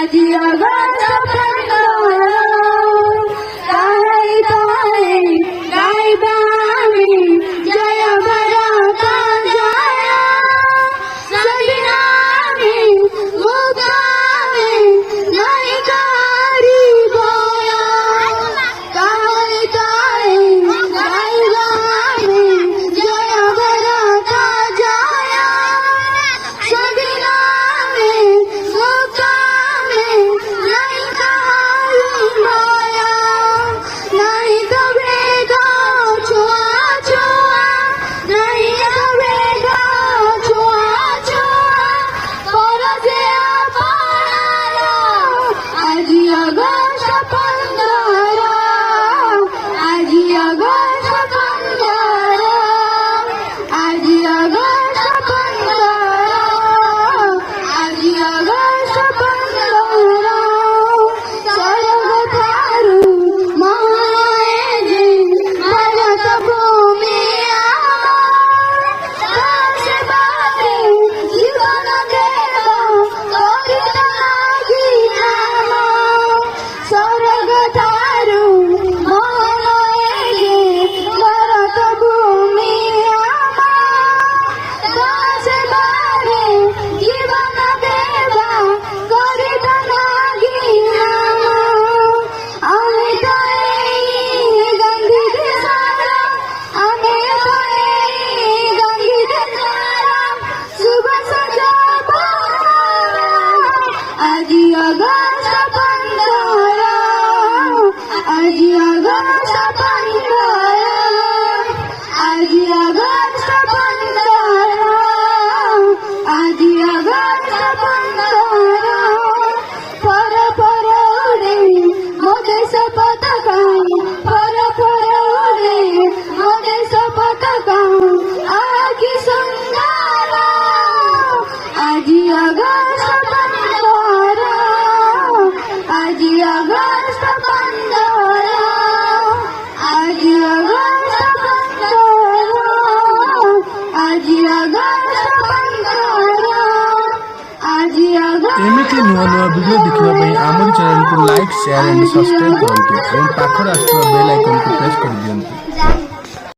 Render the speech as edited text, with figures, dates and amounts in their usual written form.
ଆଜି ଅଗଷ୍ଟ 15 ତାହାଇ ତାହାଇ ଗାଇବା ଆମେ ଜୟ ଭାରତ ଜୟ ସ୍ୱାଧୀନ ଆମେ ମୁକ୍ତ ଆମେ ନାଇଁ କାହାରି ଭୟ ତାହାଇ ତାହାଇ ଗାଇବା ଆମେ ଜୟ ଭାରତ ଜୟ ସ୍ୱାଧୀନ ଆମେ ମୁକ୍ତ ଆମେ ନାଇଁ କାହାରି ଭୟ ନାଇଁ ତ ଭେଦ ଛୁଆ ଛୁଆ ନାଇଁ ତ ଭେଦ ଛୁଆ ଛୁଆ କର ଯେ ଆପଣାର ଆଜି ଅଗଷ୍ଟ 15 ଆଜି ଅଗଷ୍ଟ 15 ଆଜି ଅଗଷ୍ଟ 15 ଆଜି ଅଗଷ୍ଟ 15 ସ୍ୱର୍ଗ ଠାରୁ ମହାନ ଏ ଯେ ଭାରତ ଭୂମି ଆମର ସେବାରେ ଜୀବନ ଦେବ କରିତ ଲାଗି ଆମ ସ୍ୱର୍ଗ ଠାରୁ ମହାନ ଏ ଯେ ଭାରତ ଭୂମି ଆମର ସେବାରେ ଜୀବନ ଦେବ କରିତ ଲାଗି ଆମେ ତ ଏଇ ଗାନ୍ଧୀ ଦେଶର ଆମେ ତ ଏଇ ଗାନ୍ଧୀ ଦେଶର ସୁବାସ ଆଜି ଅଗଷ୍ଟ 15 ଆଜି ଅଗଷ୍ଟ 15 ଆଜି ଅଗଷ୍ଟ 15 ଆଜି ଅଗଷ୍ଟ 15 ପର ପର ଉଡ଼େ ମୋ ଦେଶ ପତାକା ପର ପର ଉଡ଼େ ମୋ ଦେଶ ପତାକା ଆଜି ସୁନ୍ଦର ଆଜି ଅଗଷ୍ଟ 15 ଆଜି ଅଗଷ୍ଟ 15 ଆଜି ଅଗଷ୍ଟ 15 ଆଜି ଅଗଷ୍ଟ 15 ଆଜି ଅଗଷ୍ଟ एमती नुआ नुआ वीडियो देखा आमर चैनल को लाइक शेयर एंड सब्सक्राइब करूँ और पाखर आसुवा बेल आइकन को प्रेस कर दियंतु।